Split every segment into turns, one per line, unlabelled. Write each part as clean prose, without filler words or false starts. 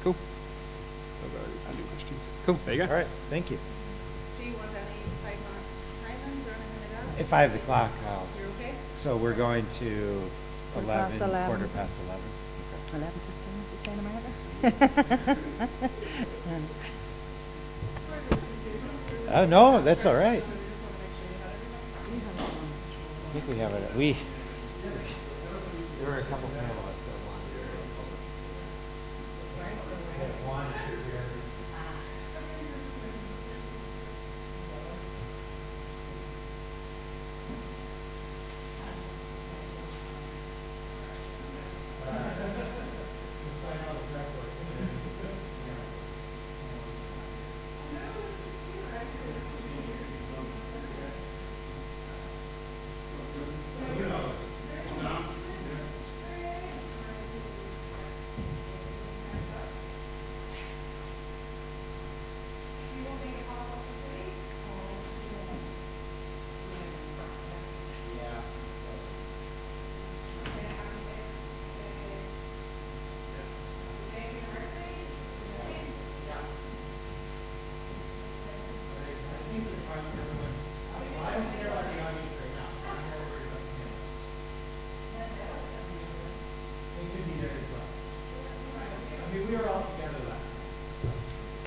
Cool. So I've got any questions. Cool, there you go.
All right, thank you.
Do you want any 5-minute timings or anything like that?
At 5 o'clock,
You're okay?
so we're going to 11,
11.
quarter past 11.
11:15 is the same in America.
Oh, no, that's all right. I think we have it. There were a couple panelists that wanted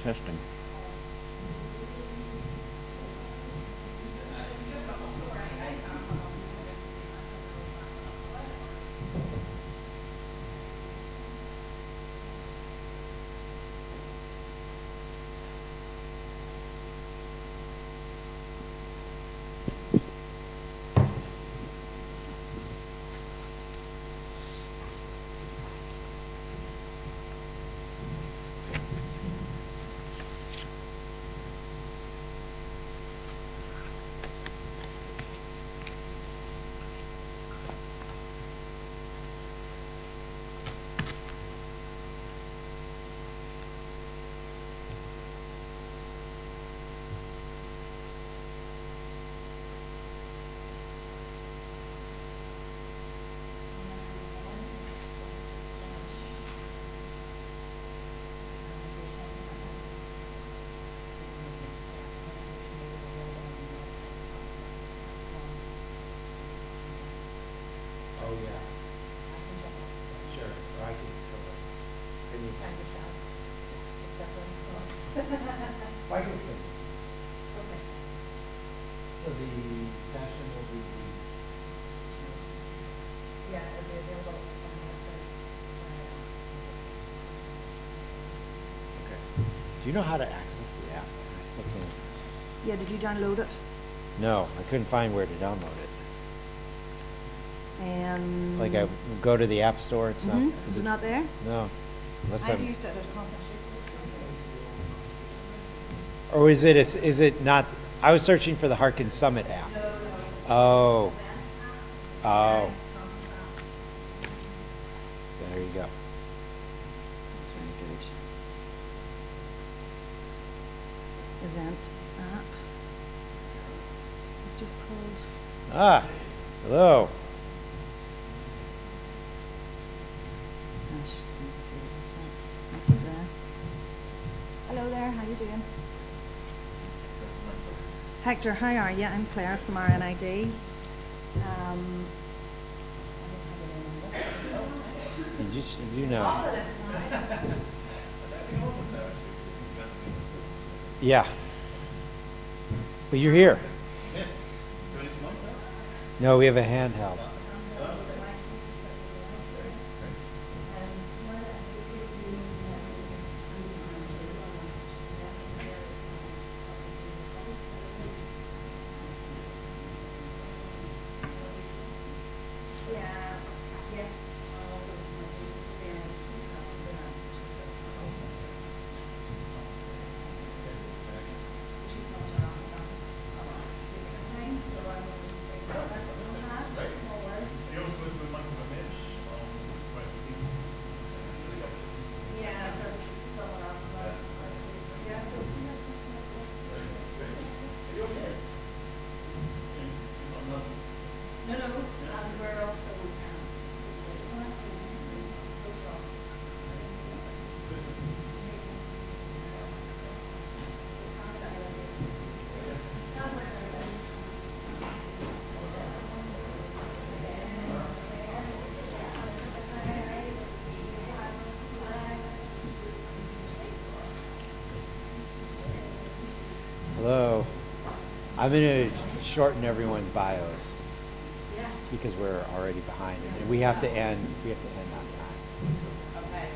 Testing.
Oh, yeah. Sure. Or I can I can sing.
Okay.
So the session will be
Yeah, it'll be available on the website.
okay. Do you know how to access the app? I still can't.
Yeah, did you download it?
No, I couldn't find where to download it. Like I go to the app store, it's not.
Is it not there?
No. Unless
I've
I'm.
used it at a conference recently.
Or is it not? I was searching for the Harkin Summit app. Oh. Oh. There you go.
That's very good. Event app. It's just called.
Ah. Hello.
That's it there. Hello there, how you doing? Hector, how are you? I'm Claire from RNID.
You know. Yeah. But you're here. No, we have a handheld. Hello. I'm going to shorten everyone's bios because we're already behind, and we have to end. We have to end on time.
Okay.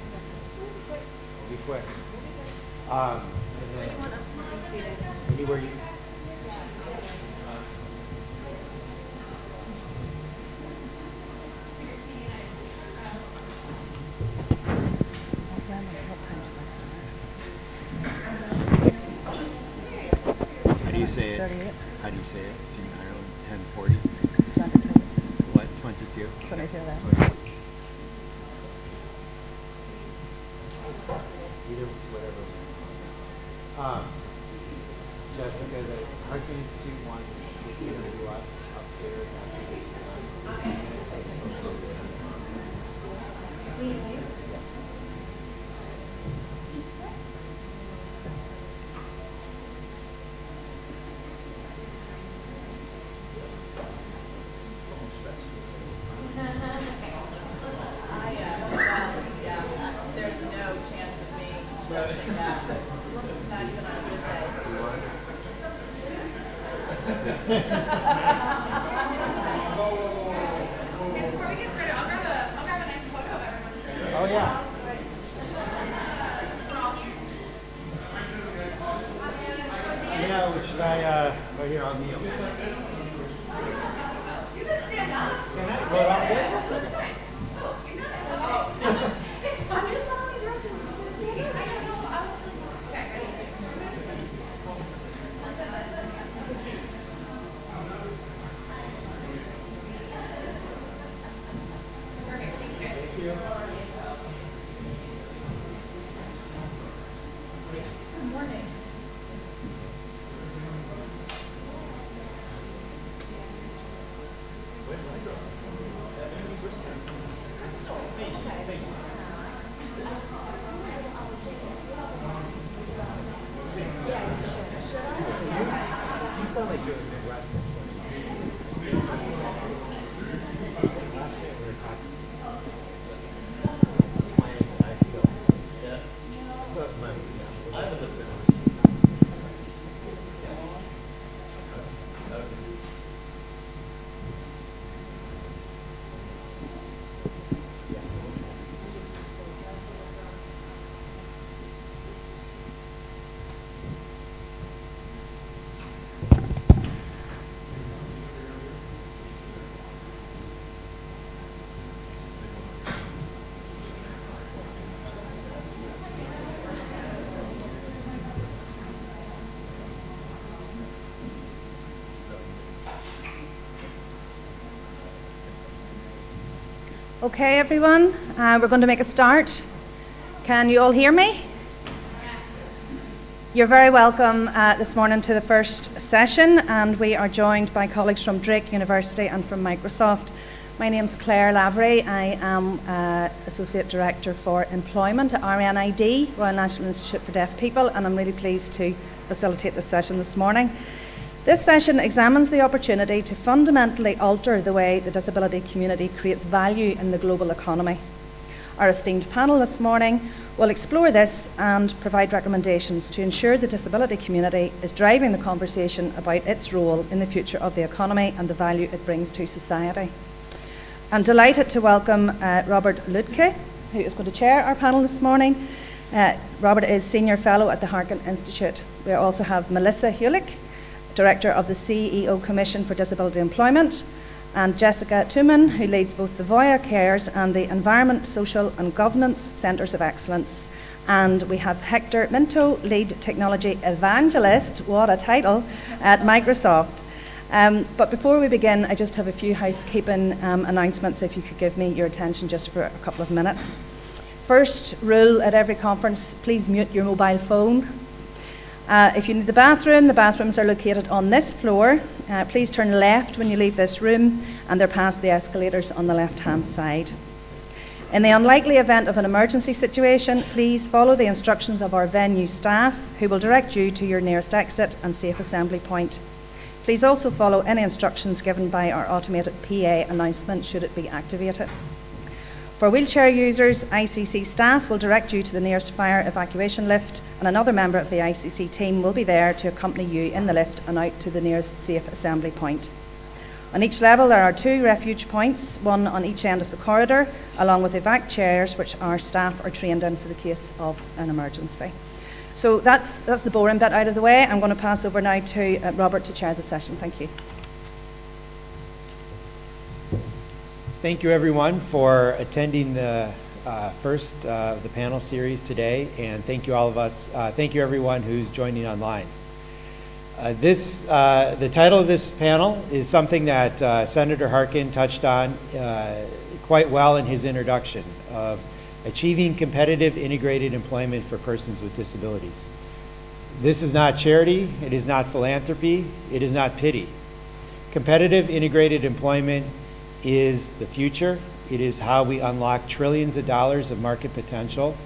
We'll be quick.
Where do you want us to be seated?
Anywhere you. How do you say it?
38.
How do you say it in Ireland? 1040?
22.
What? 22?
22 then.
Either, whatever. Jessica, the Harkin Institute wants to interview us upstairs after this is done.
There's no chance of me stretching that. Not even on a good day. Before we get started, I'll grab a nice photo of everyone.
Oh, yeah. Yeah, should I, right here, I'll kneel.
You can stand up.
Can I? Well, I'll get
That's fine. Oh, you got it. I'm just following directions. I don't know. Okay, ready? Perfect. Thanks, guys.
Thank you.
Good morning.
You sound like you're in the Midwest. Last night we were talking. Playing, and I still. Yeah. I still have my stuff. I have a list.
Okay, everyone, we're going to make a start. Can you all hear me? You're very welcome this morning to the first session, and we are joined by colleagues from Drake University and from Microsoft. My name's Claire Lavery. I am Associate Director for Employment at RNID, Royal National Institute for Deaf People, and I'm really pleased to facilitate this session this morning. This session examines the opportunity to fundamentally alter the way the disability community creates value in the global economy. Our esteemed panel this morning will explore this and provide recommendations to ensure the disability community is driving the conversation about its role in the future of the economy and the value it brings to society. I'm delighted to welcome Robert Lutke, who is going to chair our panel this morning. Robert is Senior Fellow at the Harkin Institute. We also have Melissa Hulick, Director of the CEO Commission for Disability Employment, and Jessica Tuman, who leads both the Voya Cares and the Environment, Social and Governance Centres of Excellence. And we have Hector Minto, Lead Technology Evangelist, what a title, at Microsoft. But before we begin, I just have a few housekeeping announcements, if you could give me your attention just for a couple of minutes. First rule at every conference, please mute your mobile phone. If you need the bathrooms are located on this floor. Please turn left when you leave this room, and they're past the escalators on the left-hand side. In the unlikely event of an emergency situation, please follow the instructions of our venue staff, who will direct you to your nearest exit and safe assembly point. Please also follow any instructions given by our automated PA announcement should it be activated. For wheelchair users, ICC staff will direct you to the nearest fire evacuation lift, and another member of the ICC team will be there to accompany you in the lift and out to the nearest safe assembly point. On each level there are 2 refuge points, one on each end of the corridor, along with evac chairs which our staff are trained in for the case of an emergency. So that's the boring bit out of the way. I'm going to pass over now to Robert to chair the session. Thank you.
Thank you, everyone, for attending the first of the panel series today, and thank you thank you everyone who's joining online. The title of this panel is something that Senator Harkin touched on quite well in his introduction of achieving competitive integrated employment for persons with disabilities. This is not charity, it is not philanthropy, it is not pity. Competitive integrated employment is the future. It is how we unlock trillions of dollars of market potential.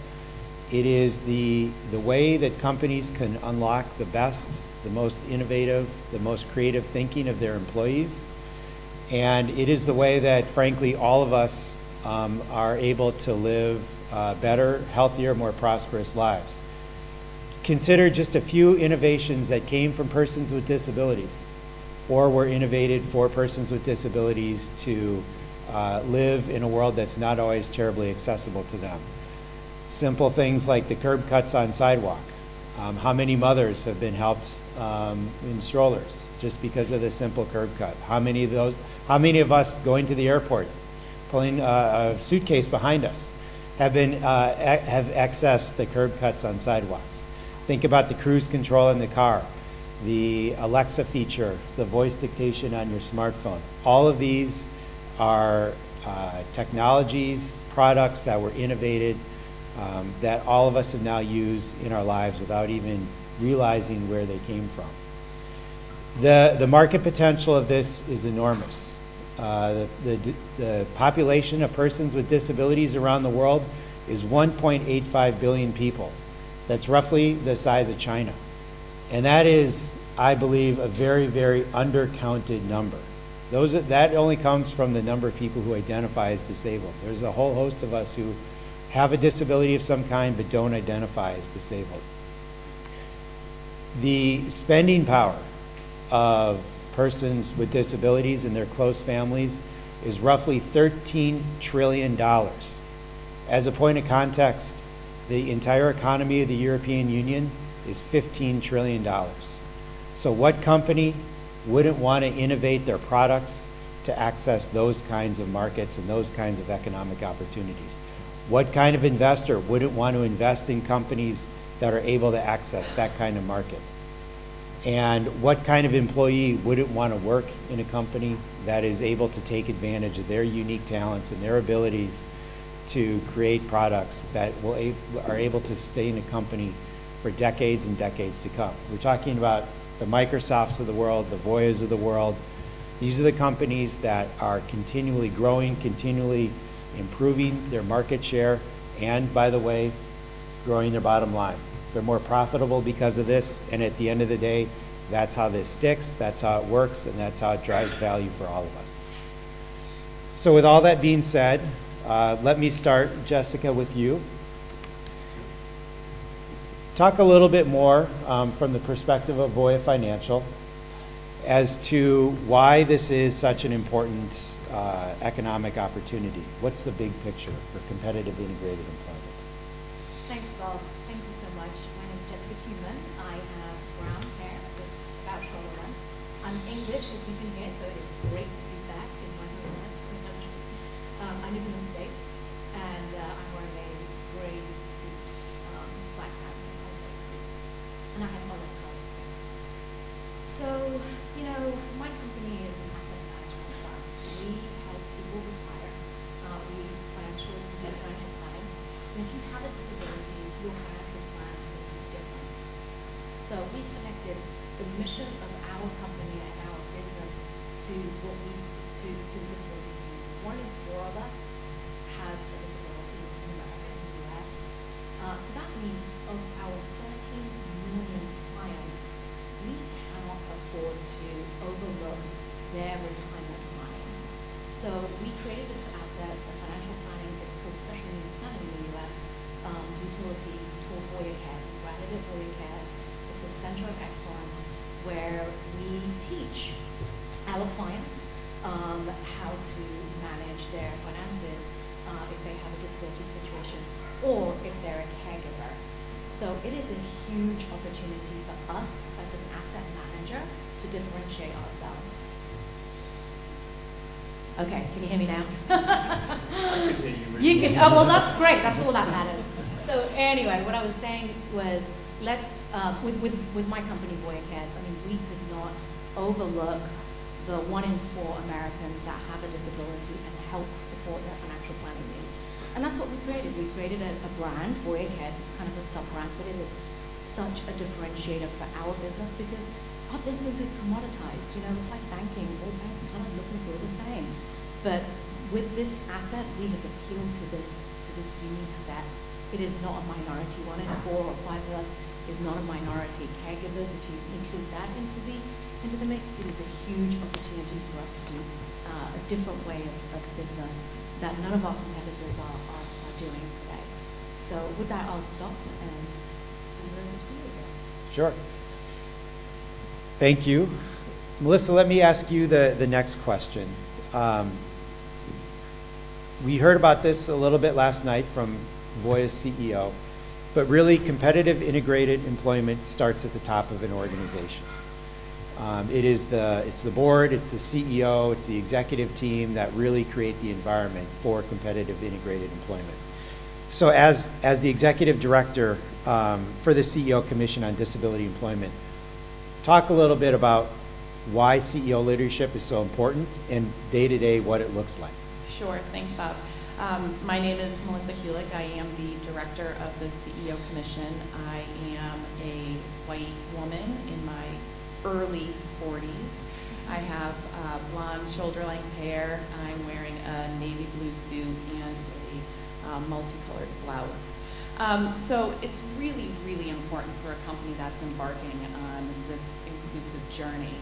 It is the way that companies can unlock the best, the most innovative, the most creative thinking of their employees. And it is the way that, frankly, all of us are able to live better, healthier, more prosperous lives. Consider just a few innovations that came from persons with disabilities or were innovated for persons with disabilities to live in a world that's not always terribly accessible to them. Simple things like the curb cuts on sidewalk. How many mothers have been helped in strollers just because of the simple curb cut? How many of us going to the airport, pulling a suitcase behind us, have accessed the curb cuts on sidewalks? Think about the cruise control in the car, the Alexa feature, the voice dictation on your smartphone. All of these are technologies, products that were innovated that all of us have now used in our lives without even realizing where they came from. The market potential of this is enormous. The population of persons with disabilities around the world is 1.85 billion people. That's roughly the size of China. And that is, I believe, a very, very undercounted number. That only comes from the number of people who identify as disabled. There's a whole host of us who have a disability of some kind but don't identify as disabled. The spending power of persons with disabilities and their close families is roughly $13 trillion. As a point of context, the entire economy of the European Union is $15 trillion. So what company wouldn't want to innovate their products to access those kinds of markets and those kinds of economic opportunities? What kind of investor wouldn't want to invest in companies that are able to access that kind of market? And what kind of employee wouldn't want to work in a company that is able to take advantage of their unique talents and their abilities to create products that are able to stay in a company for decades and decades to come? We're talking about the Microsofts of the world, the Voyas of the world. These are the companies that are continually growing, continually improving their market share, and, by the way, growing their bottom line. They're more profitable because of this, and at the end of the day, that's how this sticks, that's how it works, and that's how it drives value for all of us. So with all that being said, let me start, Jessica, with you. Talk a little bit more from the perspective of Voya Financial as to why this is such an important economic opportunity. What's the big picture for competitive integrated employment?
Thanks, Bob. Thank you so much. My name is Jessica Tuman. I have brown hair that's about shoulder length. I'm English, as you can hear, so it is great to be back in my homeland. I live in the States, and I'm wearing a grey suit, black pants and a grey suit. And I have olive colors there. So, my company is an asset management firm. We help people retire. We do financial planning. And if you have a disability, your financial plans will be different. So we connected the mission of our company and our business to the disability community. 1 in 4 of us has a disability in America, in the US. So that means of our 13 million clients, we cannot afford to overlook their retirement planning. So we created this asset, the financial planning. It's facility called Voya Cares. We branded it Voya Cares. It's a center of excellence where we teach our clients how to manage their finances if they have a disability situation or if they're a caregiver. So it is a huge opportunity for us as an asset manager to differentiate ourselves. Okay, can you hear me now?
I could hear you really
You can, oh, well, that's great. That's all that matters. So anyway, what I was saying was, let's, with my company, Voya Cares, I mean, we could not overlook the 1 in 4 Americans that have a disability and help support their financial planning needs. And that's what we created. We created a brand, Voya Cares. It's kind of a sub-brand, but it is such a differentiator for our business because our business is commoditized. You know, it's like banking. All banks are kind of looking for the same. But with this asset, we have appealed to this unique set. It is not a minority. 1 in 4 or 5 of us is not a minority. Caregivers, if you include that into the mix, it is a huge opportunity for us to do a different way of business that none of our competitors are doing today. So with that, I'll stop and turn it over to you again.
Sure. Thank you. Melissa, let me ask you the next question. We heard about this a little bit last night from Voya's CEO, but really competitive integrated employment starts at the top of an organization. It's the board, it's the CEO, it's the executive team that really create the environment for competitive integrated employment. So as the executive director for the CEO Commission on Disability Employment, talk a little bit about why CEO leadership is so important and day-to-day what it looks like.
Sure, thanks, Bob. My name is Melissa Hulick. I am the director of the CEO Commission. I am a white woman in my early 40s. I have blonde shoulder-length hair. I'm wearing a navy blue suit and a multicolored blouse. So it's really, really important for a company that's embarking on this inclusive journey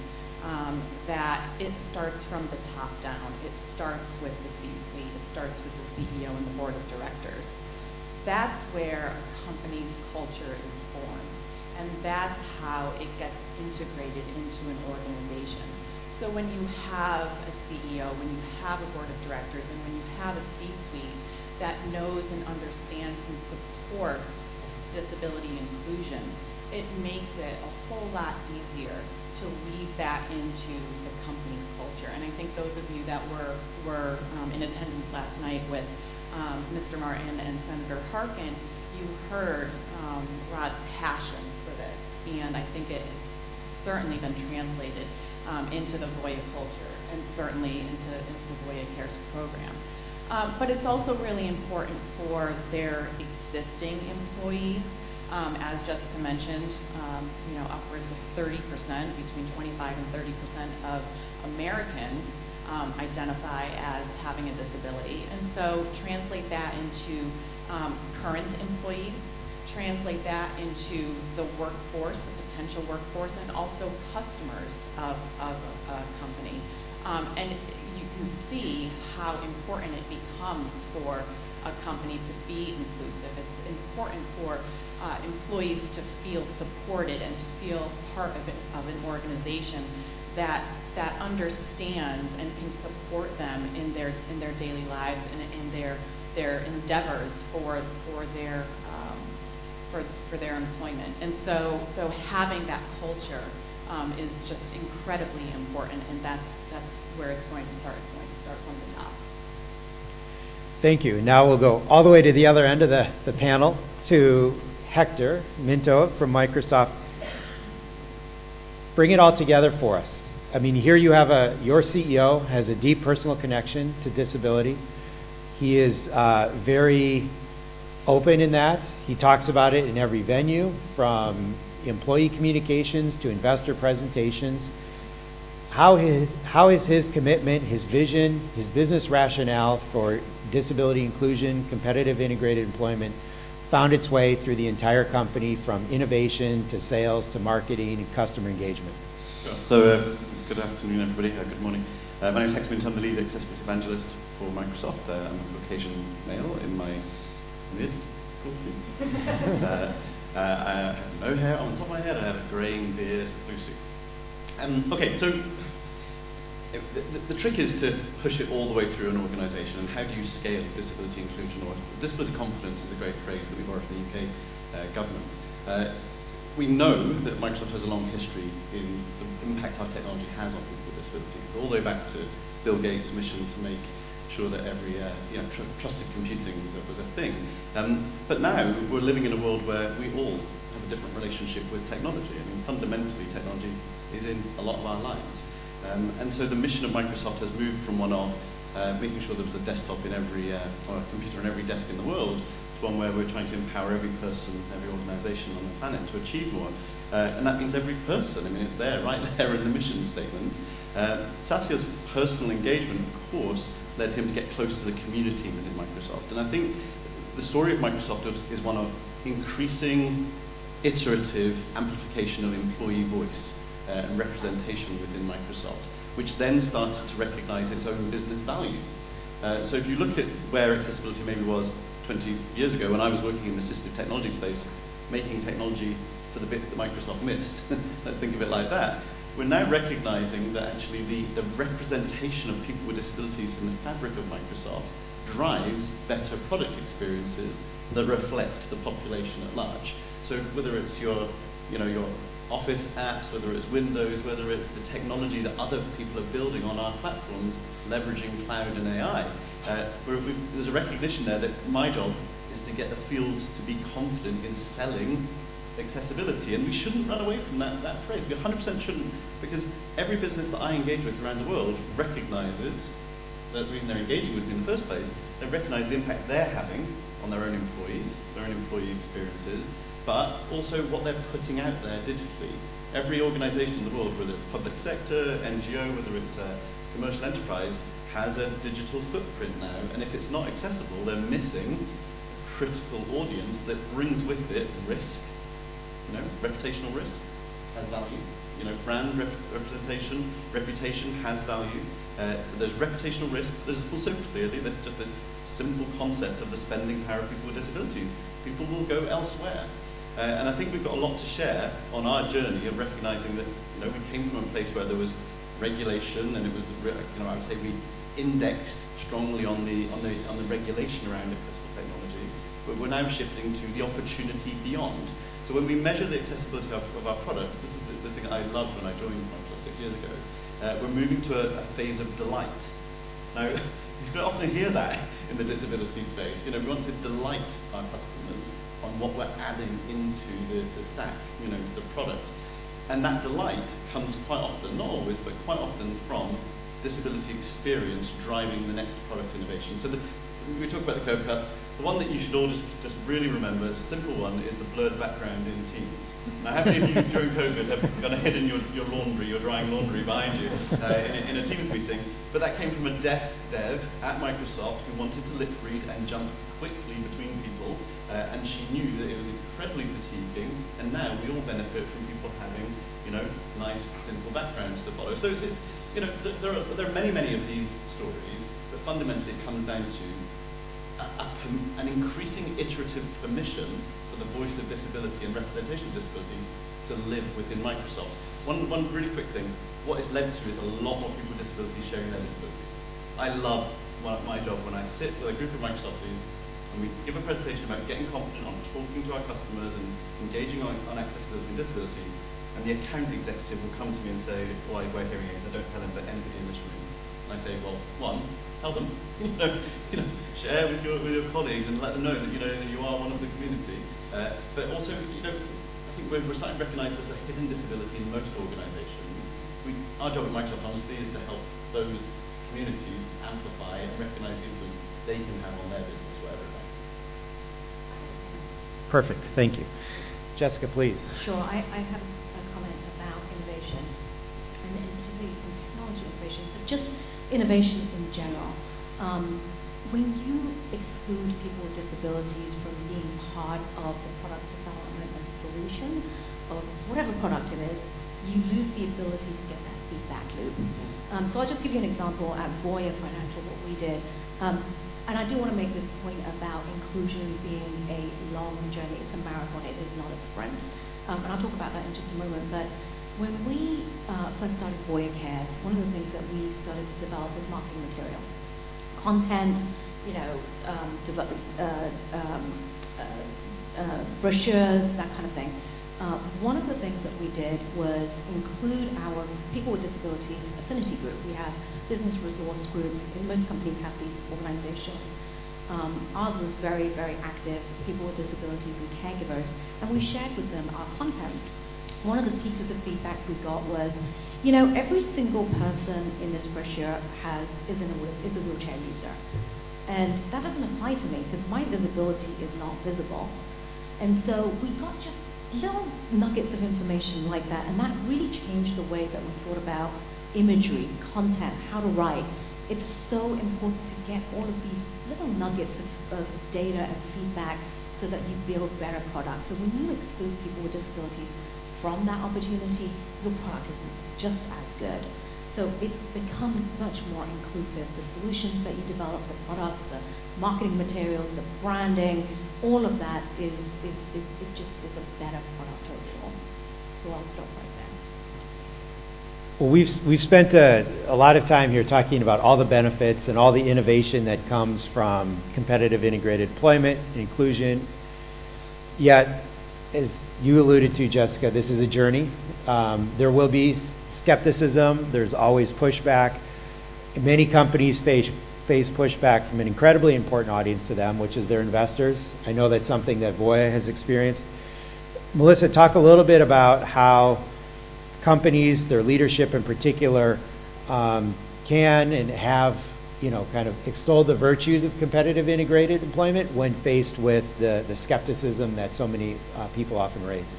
that it starts from the top down. It starts with the C-suite. It starts with the CEO and the board of directors. That's where a company's culture is born. And that's how it gets integrated into an organization. So when you have a CEO, when you have a board of directors, and when you have a C-suite that knows and understands and supports disability inclusion, it makes it a whole lot easier to weave that into the company's culture. And I think those of you that were in attendance last night with Mr. Martin and Senator Harkin, you heard Rod's passion for this. And I think it has certainly been translated into the Voya culture and certainly into the Voya Cares program. But it's also really important for their existing employees. As Jessica mentioned, upwards of 30%, between 25 and 30% of Americans identify as having a disability. And so translate that into current employees, translate that into the workforce, the potential workforce, and also customers of a company. And you can see how important it becomes for a company to be inclusive. It's important for employees to feel supported and to feel part of an organization that understands and can support them in their daily lives and in their endeavors for their employment. And so having that culture is just incredibly important, and that's where it's going to start. It's going to start from the top.
Thank you. Now we'll go all the way to the other end of the panel to Hector Minto from Microsoft. Bring it all together for us. I mean, here you have your CEO has a deep personal connection to disability. He is very open in that. He talks about it in every venue, from employee communications to investor presentations. How is his commitment, his vision, his business rationale for disability inclusion, competitive integrated employment found its way through the entire company, from innovation to sales to marketing and customer engagement?
Sure. So good afternoon, everybody. Good morning. My name is Hector Minto. I'm the lead accessibility evangelist for Microsoft. I'm a Caucasian male in my mid difficulties. I have no hair on the top of my head. I have a greying beard, blue suit. Okay, so the trick is to push it all the way through an organisation. And how do you scale disability inclusion? Or disability confidence is a great phrase that we borrowed from the UK government. We know that Microsoft has a long history in the impact our technology has on people with disabilities, all the way back to Bill Gates' mission to make sure that every trusted computing was a thing. But now we're living in a world where we all have a different relationship with technology. I mean, fundamentally, technology is in a lot of our lives. And so the mission of Microsoft has moved from one of making sure there was a desktop in every, or a computer on every desk in the world, to one where we're trying to empower every person, every organisation on the planet to achieve more. And that means every person. I mean, it's there, right there in the mission statement. Satya's personal engagement, of course, led him to get close to the community within Microsoft. And I think the story of Microsoft is one of increasing iterative amplification of employee voice and representation within Microsoft, which then started to recognize its own business value. So if you look at where accessibility maybe was 20 years ago, when I was working in the assistive technology space, making technology for the bits that Microsoft missed, let's think of it like that, we're now recognizing that actually the representation of people with disabilities in the fabric of Microsoft drives better product experiences that reflect the population at large. So whether it's your Office apps, whether it's Windows, whether it's the technology that other people are building on our platforms, leveraging cloud and AI, there's a recognition there that my job is to get the field to be confident in selling accessibility, and we shouldn't run away from that phrase. We 100% shouldn't, because every business that I engage with around the world recognizes that the reason they're engaging with me in the first place, they recognize the impact they're having on their own employees, their own employee experiences, but also what they're putting out there digitally. Every organization in the world, whether it's public sector, NGO, whether it's a commercial enterprise, has a digital footprint now, and if it's not accessible, they're missing a critical audience that brings with it risk. Reputational risk has value. Brand reputation has value. There's reputational risk. There's also clearly there's just this simple concept of the spending power of people with disabilities. People will go elsewhere. And I think we've got a lot to share on our journey of recognizing that we came from a place where there was regulation, and it was I would say we indexed strongly on the regulation around accessible technology, but we're now shifting to the opportunity beyond. So when we measure the accessibility of our products, this is the thing that I loved when I joined Microsoft 6 years ago. We're moving to a phase of delight. Now, you can often hear that in the disability space. We want to delight our customers on what we're adding into the stack, to the products. And that delight comes quite often, not always, but quite often from disability experience driving the next product innovation. So we talk about the curve cuts. The one that you should all just really remember, is a simple one, is the blurred background in Teams. Now, how many of you during COVID have kind of hidden your laundry, your drying laundry behind you in a Teams meeting? But that came from a deaf dev at Microsoft who wanted to lip read and jump quickly between people, and she knew that it was incredibly fatiguing. And now we all benefit from people having, nice, simple backgrounds to follow. So it's there are many of these stories, but fundamentally it comes down to an increasing iterative permission for the voice of disability and representation of disability to live within Microsoft. One really quick thing, what it's led to is a lot more people with disabilities sharing their disability. I love my job when I sit with a group of Microsofties and we give a presentation about getting confident on talking to our customers and engaging on accessibility and disability, and the account executive will come to me and say, well, I wear hearing aids, I don't tell them that anybody in this room. And I say, well, one, tell them, share with your colleagues and let them know that that you are one of the community. But also, I think we're starting to recognise there's a hidden disability in most organisations. Our job at Microsoft, honestly, is to help those communities amplify and recognise the influence they can have on their business, wherever it may.
Perfect, thank you. Jessica, please.
Sure, I have a comment about innovation, and particularly in technology innovation, but just innovation in general. When you exclude people with disabilities from being part of the product development and solution of whatever product it is, you lose the ability to get that feedback loop. So I'll just give you an example at Voya Financial, what we did. And I do want to make this point about inclusion being a long journey. It's a marathon, it is not a sprint. And I'll talk about that in just a moment. But when we first started Voya Cares, one of the things that we started to develop was marketing material. Content, brochures, that kind of thing. One of the things that we did was include our people with disabilities affinity group. We have business resource groups, and most companies have these organizations. Ours was very, very active, people with disabilities and caregivers, and we shared with them our content. One of the pieces of feedback we got was, every single person in this brochure is a wheelchair user. And that doesn't apply to me because my visibility is not visible. And so we got just little nuggets of information like that, and that really changed the way that we thought about imagery, content, how to write. It's so important to get all of these little nuggets of data and feedback so that you build better products. So when you exclude people with disabilities from that opportunity, your product is just as good. So it becomes much more inclusive. The solutions that you develop, the products, the marketing materials, the branding, all of that it just is a better product overall. So I'll stop right there.
Well, we've spent a lot of time here talking about all the benefits and all the innovation that comes from competitive integrated employment and inclusion. Yet, as you alluded to, Jessica, this is a journey. There will be skepticism. There's always pushback. Many companies face pushback from an incredibly important audience to them, which is their investors. I know that's something that Voya has experienced. Melissa, talk a little bit about how companies, their leadership in particular, can and have, kind of extolled the virtues of competitive integrated employment when faced with the skepticism that so many people often raise.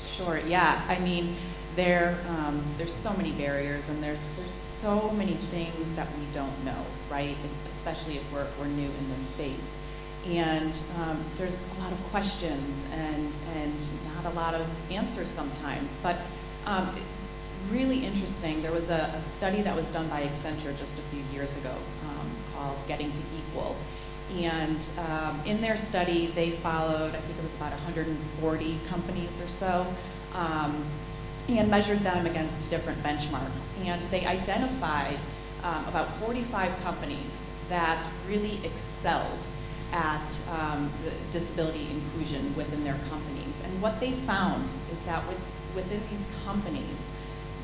Sure, yeah. I mean, there's so many barriers, and there's so many things that we don't know, right? Especially if we're new in this space. And there's a lot of questions and not a lot of answers sometimes. But really interesting, there was a study that was done by Accenture just a few years ago called Getting to Equal. And in their study, they followed, I think it was about 140 companies or so, and measured them against different benchmarks. And they identified about 45 companies that really excelled at disability inclusion within their companies. And what they found is that within these companies,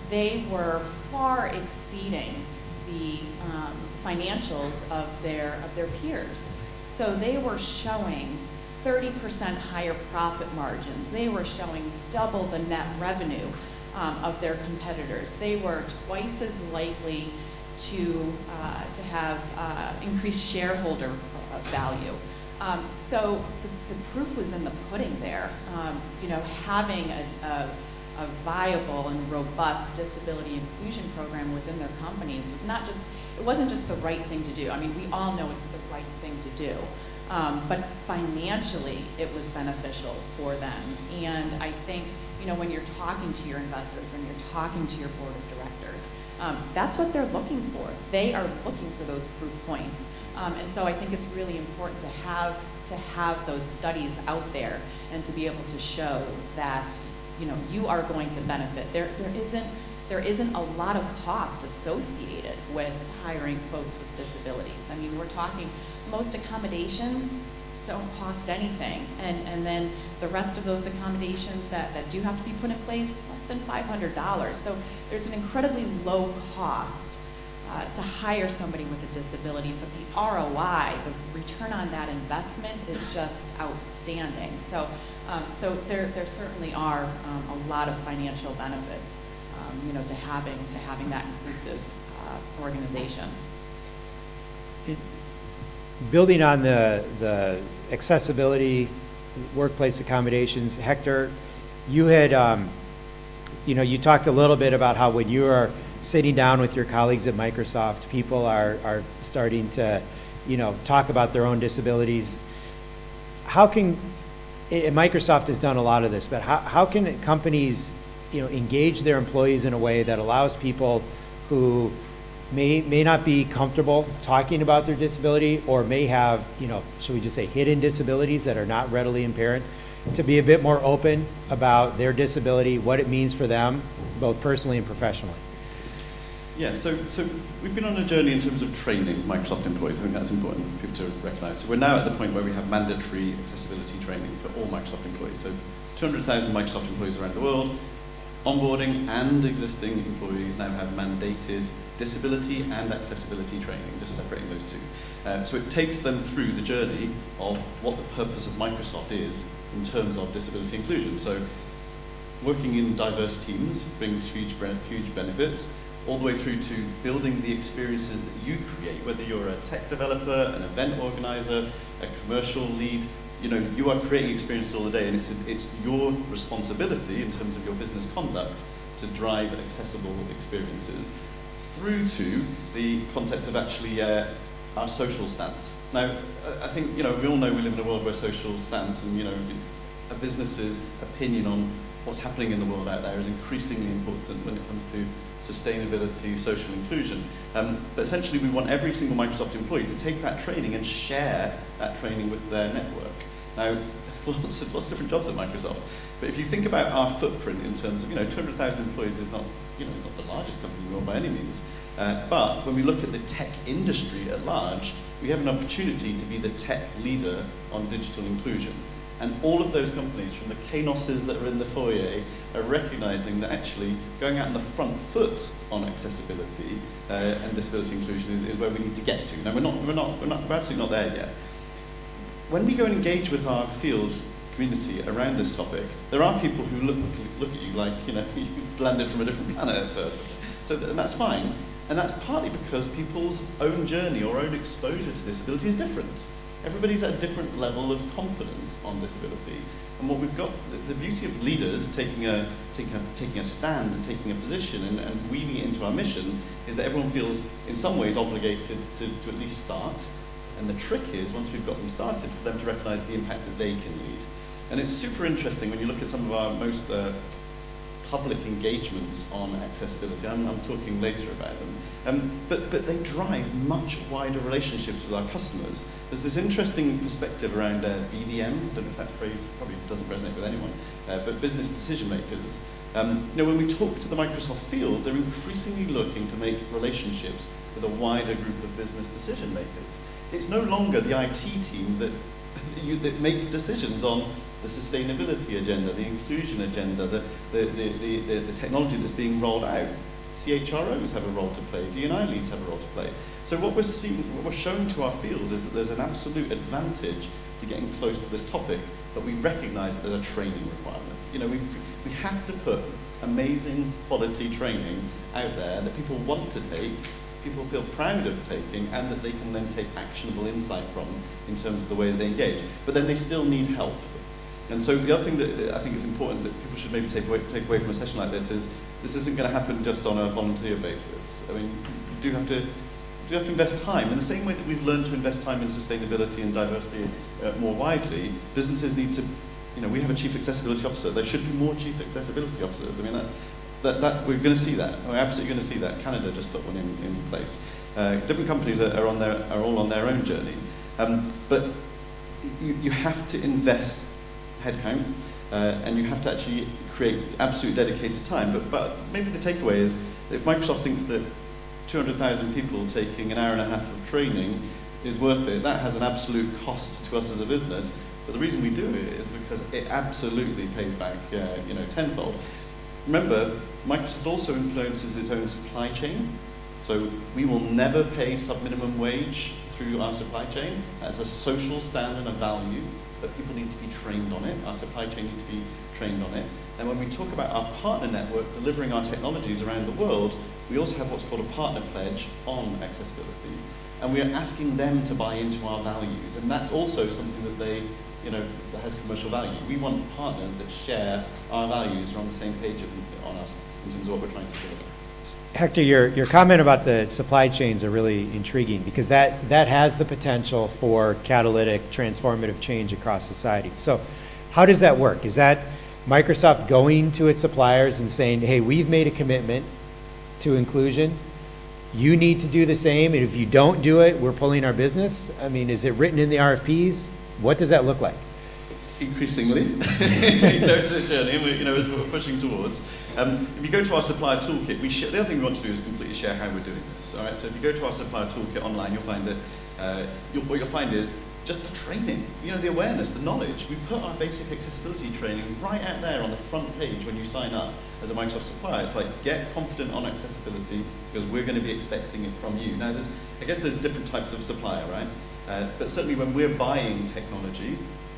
they were far exceeding the financials of their peers. So they were showing 30% higher profit margins. They were showing double the net revenue of their competitors. They were twice as likely to have increased shareholder value. So the proof was in the pudding there. Having a viable and robust disability inclusion program within their companies it wasn't just the right thing to do. I mean, we all know it's the right thing to do. But financially, it was beneficial for them. And I think, when you're talking to your investors, when you're talking to your board of directors, that's what they're looking for. They are looking for those proof points. And so I think it's really important to have those studies out there and to be able to show that, you are going to benefit. There isn't a lot of cost associated with hiring folks with disabilities. I mean, we're talking most accommodations don't cost anything. And then the rest of those accommodations that do have to be put in place, less than $500. So there's an incredibly low cost to hire somebody with a disability, but the ROI, the return on that investment is just outstanding. So there certainly are a lot of financial benefits, to having that inclusive organization.
Building on the accessibility, workplace accommodations, Hector, you had, you talked a little bit about how when you are sitting down with your colleagues at Microsoft, people are starting to, talk about their own disabilities. How can, and Microsoft has done a lot of this, but how can companies, engage their employees in a way that allows people who may not be comfortable talking about their disability, or may have, should we just say, hidden disabilities that are not readily apparent, to be a bit more open about their disability, what it means for them, both personally and professionally.
Yeah, so we've been on a journey in terms of training Microsoft employees. I think that's important for people to recognize. So we're now at the point where we have mandatory accessibility training for all Microsoft employees. So 200,000 Microsoft employees around the world, onboarding and existing employees now have mandated disability and accessibility training, just separating those two. So it takes them through the journey of what the purpose of Microsoft is in terms of disability inclusion. So working in diverse teams brings huge benefits, all the way through to building the experiences that you create, whether you're a tech developer, an event organizer, a commercial lead. You are creating experiences all the day, and it's your responsibility in terms of your business conduct to drive accessible experiences through to the concept of actually our social stance. Now, I think, we all know we live in a world where social stance and, a business's opinion on what's happening in the world out there is increasingly important when it comes to sustainability, social inclusion. But essentially, we want every single Microsoft employee to take that training and share that training with their network. Now, lots of different jobs at Microsoft, but if you think about our footprint in terms of, 200,000 employees is not, it's not the largest company in the world by any means. But when we look at the tech industry at large, we have an opportunity to be the tech leader on digital inclusion. And all of those companies, from the Kanoses that are in the foyer, are recognizing that actually going out on the front foot on accessibility and disability inclusion is where we need to get to. Now, we're absolutely not there yet. When we go and engage with our field community around this topic, there are people who look at you like, you've landed from a different planet at first. So that's fine. And that's partly because people's own journey or own exposure to disability is different. Everybody's at a different level of confidence on disability. And what we've got, the beauty of leaders taking a stand and taking a position and weaving it into our mission, is that everyone feels in some ways obligated to at least start. And the trick is, once we've got them started, for them to recognize the impact that they can lead. And it's super interesting when you look at some of our most public engagements on accessibility. I'm talking later about them. But they drive much wider relationships with our customers. There's this interesting perspective around BDM. I don't know if that phrase probably doesn't resonate with anyone, but business decision makers. When we talk to the Microsoft field, they're increasingly looking to make relationships with a wider group of business decision makers. It's no longer the IT team that make decisions on the sustainability agenda, the inclusion agenda, the technology that's being rolled out. CHROs have a role to play, D&I leads have a role to play. So what we're showing to our field is that there's an absolute advantage to getting close to this topic, but we recognize that there's a training requirement. We have to put amazing quality training out there that people want to take, people feel proud of taking, and that they can then take actionable insight from in terms of the way that they engage. But then they still need help. And so the other thing that I think is important that people should maybe take away from a session like this is this isn't going to happen just on a volunteer basis. I mean, you do have to invest time. In the same way that we've learned to invest time in sustainability and diversity more widely, businesses need to, we have a chief accessibility officer. There should be more chief accessibility officers. I mean, that we're going to see that. We're absolutely going to see that. Canada just put one in place. Different companies are all on their own journey. But you have to invest headcount, and you have to actually create absolute dedicated time. But maybe the takeaway is that if Microsoft thinks that 200,000 people taking an hour and a half of training is worth it, that has an absolute cost to us as a business. But the reason we do it is because it absolutely pays back, tenfold. Remember, Microsoft also influences its own supply chain. So we will never pay sub-minimum wage through our supply chain. That's a social stand and a value, but people need to be trained on it. Our supply chain need to be trained on it. And when we talk about our partner network delivering our technologies around the world, we also have what's called a partner pledge on accessibility. And we are asking them to buy into our values. And that's also something that that has commercial value. We want partners that share our values, are on the same page on us in terms of what we're trying to deliver.
Hector, your comment about the supply chains are really intriguing, because that has the potential for catalytic, transformative change across society. So how does that work? Is that Microsoft going to its suppliers and saying, hey, we've made a commitment to inclusion, you need to do the same, and if you don't do it, we're pulling our business? I mean, is it written in the RFPs? What does that look like?
Increasingly, it's a journey, and as we're pushing towards. If you go to our supplier toolkit, the other thing we want to do is completely share how we're doing this. All right, so if you go to our supplier toolkit online, you'll find that what you'll find is just the training, the awareness, the knowledge. We put our basic accessibility training right out there on the front page when you sign up as a Microsoft supplier. It's like, get confident on accessibility because we're going to be expecting it from you. Now, I guess there's different types of supplier, right? But certainly when we're buying technology,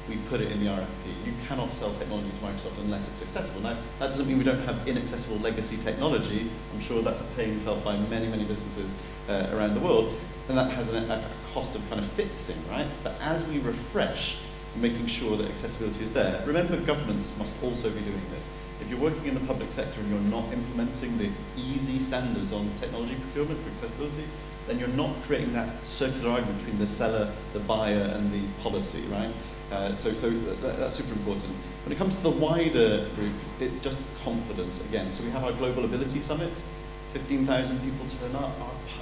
we put it in the RFP. You cannot sell technology to Microsoft unless it's accessible. Now, that doesn't mean we don't have inaccessible legacy technology. I'm sure that's a pain felt by many, many businesses around the world. And that has a cost of kind of fixing, right? But as we refresh, making sure that accessibility is there. Remember, governments must also be doing this. If you're working in the public sector and you're not implementing the easy standards on technology procurement for accessibility, then you're not creating that circular argument between the seller, the buyer, and the policy, right? So that's super important. When it comes to the wider group, it's just confidence again. So we have our Global Ability Summit. 15,000 people turn up.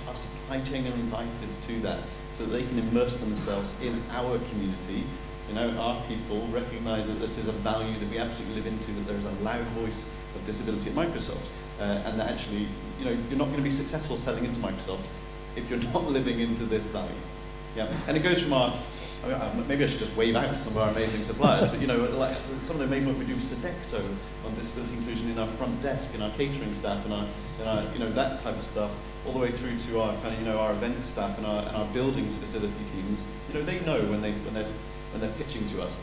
Our supply chain are invited to that so that they can immerse themselves in our community. Our people recognize that this is a value that we absolutely live into, that there is a loud voice of disability at Microsoft, and that actually, you're not going to be successful selling into Microsoft if you're not living into this value. Yeah, and it goes from maybe I should just wave out some of our amazing suppliers, but like some of the amazing work we do with Sodexo on disability inclusion in our front desk, and our catering staff, and our that type of stuff, all the way through to our kind of our event staff and our buildings facility teams. They know when they're pitching to us.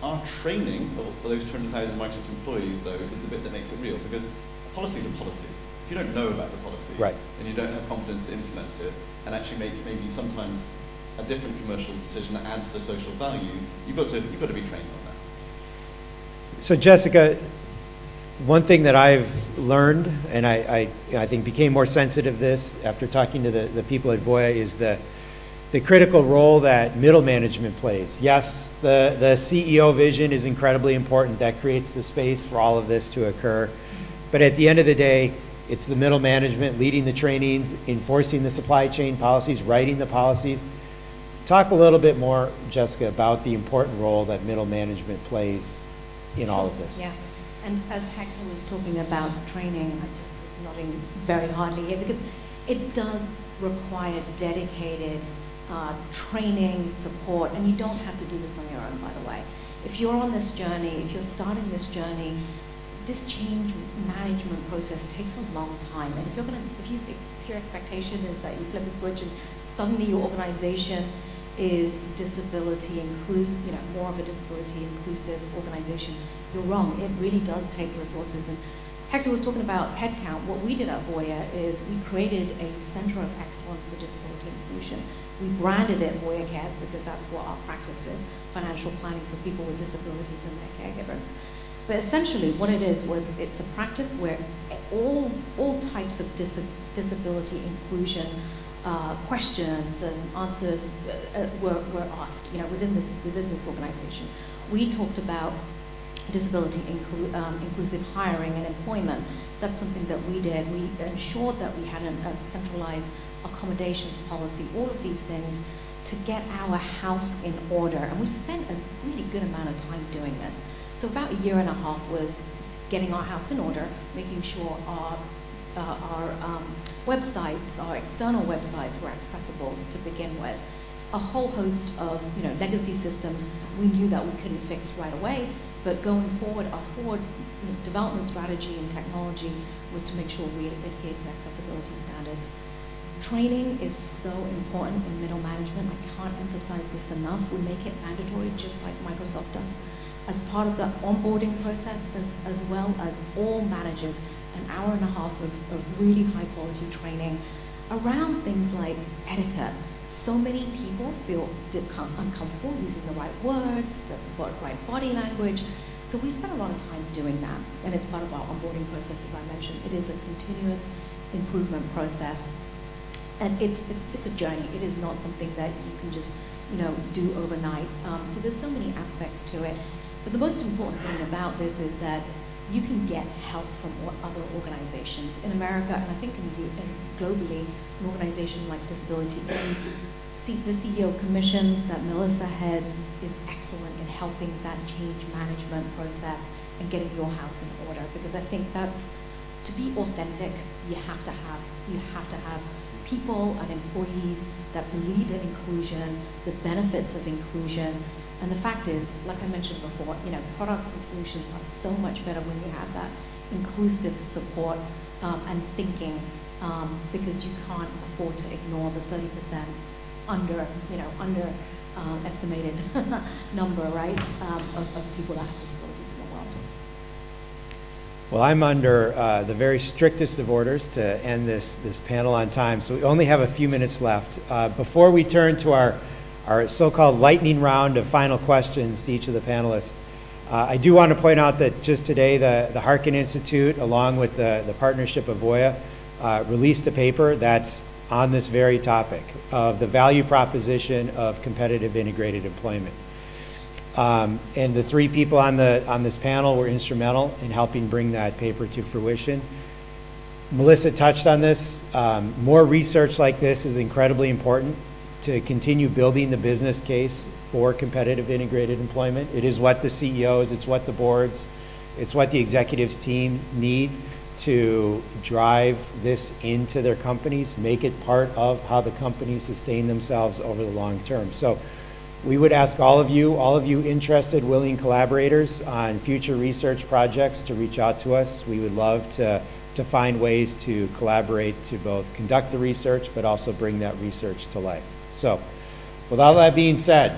Our training of those 200,000 Microsoft employees, though, is the bit that makes it real, because a policy is a policy. If you don't know about the policy,
right,
and you don't have confidence to implement it, and actually make maybe sometimes a different commercial decision that adds the social value, you've got to be trained on that.
So Jessica, one thing that I've learned, and I think became more sensitive to this after talking to the people at Voya, is the critical role that middle management plays. Yes, the CEO vision is incredibly important. That creates the space for all of this to occur. But at the end of the day, it's the middle management leading the trainings, enforcing the supply chain policies, writing the policies. Talk a little bit more, Jessica, about the important role that middle management plays in all of this.
Yeah, and as Hector was talking about training, I just was nodding very hardly here, because it does require dedicated training, support, and you don't have to do this on your own, by the way. If you're on this journey, if you're starting this journey, this change management process takes a long time. And if your expectation is that you flip a switch and suddenly your organization is more of a disability inclusive organization, you're wrong. It really does take resources. And Hector was talking about headcount. What we did at Voya is we created a center of excellence for disability inclusion. We branded it Voya Cares because that's what our practice is, financial planning for people with disabilities and their caregivers. But essentially what it is it's a practice where all types of disability inclusion questions and answers were asked, within this organization. We talked about disability inclusive hiring and employment. That's something that we did. We ensured that we had a centralized accommodations policy, all of these things to get our house in order. And we spent a really good amount of time doing this. So about a year and a half was getting our house in order, making sure our websites, our external websites were accessible to begin with. A whole host of legacy systems we knew that we couldn't fix right away, but going forward, our forward development strategy and technology was to make sure we adhere to accessibility standards. Training is so important in middle management. I can't emphasize this enough. We make it mandatory, just like Microsoft does, as part of the onboarding process, as well as all managers, an hour and a half of really high quality training around things like etiquette. So many people feel uncomfortable using the right words, the right body language. So we spend a lot of time doing that, and it's part of our onboarding process, as I mentioned. It is a continuous improvement process, and it's a journey. It is not something that you can just do overnight. So there's so many aspects to it. But the most important thing about this is that you can get help from other organizations. In America, and I think and globally, an organization like Disability Inc., the CEO Commission that Melissa heads is excellent in helping that change management process and getting your house in order. Because I think that's, to be authentic, you have to have people and employees that believe in inclusion, the benefits of inclusion. And the fact is, like I mentioned before, products and solutions are so much better when you have that inclusive support and thinking, because you can't afford to ignore the 30% estimated number, right, of people that have disabilities in the world.
Well, I'm under the very strictest of orders to end this panel on time, so we only have a few minutes left. Before we turn to our so-called lightning round of final questions to each of the panelists, I do want to point out that just today the Harkin Institute, along with the partnership of Voya, released a paper that's on this very topic of the value proposition of competitive integrated employment. And the three people on this panel were instrumental in helping bring that paper to fruition. Melissa touched on this. More research like this is incredibly important to continue building the business case for competitive integrated employment. It is what the CEOs, it's what the boards, it's what the executives team need to drive this into their companies, make it part of how the companies sustain themselves over the long term. So we would ask all of you interested, willing collaborators on future research projects to reach out to us. We would love to find ways to collaborate to both conduct the research, but also bring that research to life. So with all that being said,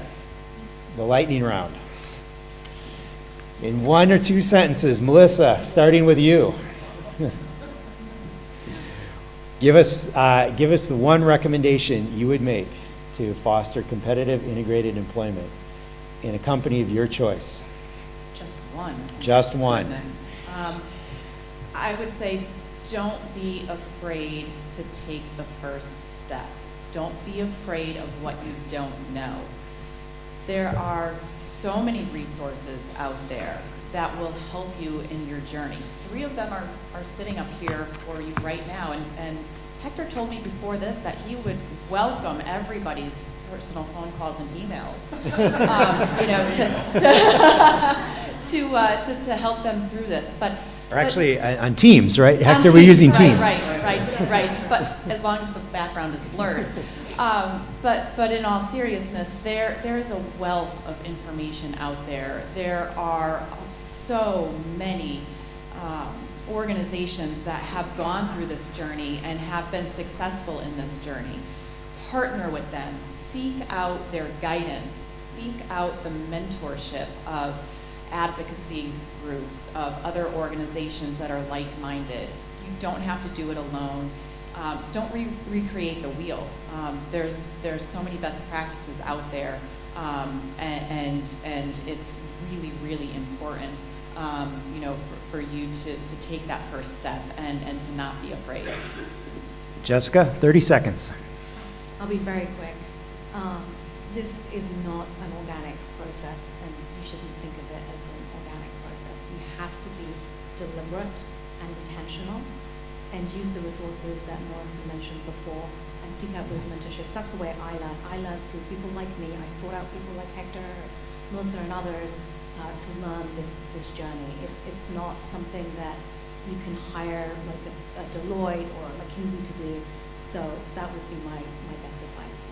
the lightning round. In 1 or 2 sentences, Melissa, starting with you. Give us the one recommendation you would make to foster competitive integrated employment in a company of your choice.
Just one.
Just one.
Goodness. I would say don't be afraid to take the first step. Don't be afraid of what you don't know. There are so many resources out there that will help you in your journey. 3 of them are sitting up here for you right now. And Hector told me before this that he would welcome everybody's personal phone calls and emails, to help them through this. But actually
on Teams, right? Hector, we're using Teams.
Right. But as long as the background is blurred. But in all seriousness, there is a wealth of information out there. There are so many organizations that have gone through this journey and have been successful in this journey. Partner with them, seek out their guidance, seek out the mentorship of advocacy groups, of other organizations that are like-minded. You don't have to do it alone. Don't recreate the wheel. There's so many best practices out there, and it's really, really important, for you to take that first step and to not be afraid.
Jessica, 30 seconds.
I'll be very quick. This is not an organic process, and you shouldn't think of it as an organic process. You have to be deliberate and intentional, and use the resources that Melissa mentioned before, and seek out those mentorships. That's the way I learned. I learned through people like me. I sought out people like Hector, Melissa, and others to learn this journey. It's not something that you can hire like a Deloitte or a McKinsey to do. So that would be my best advice.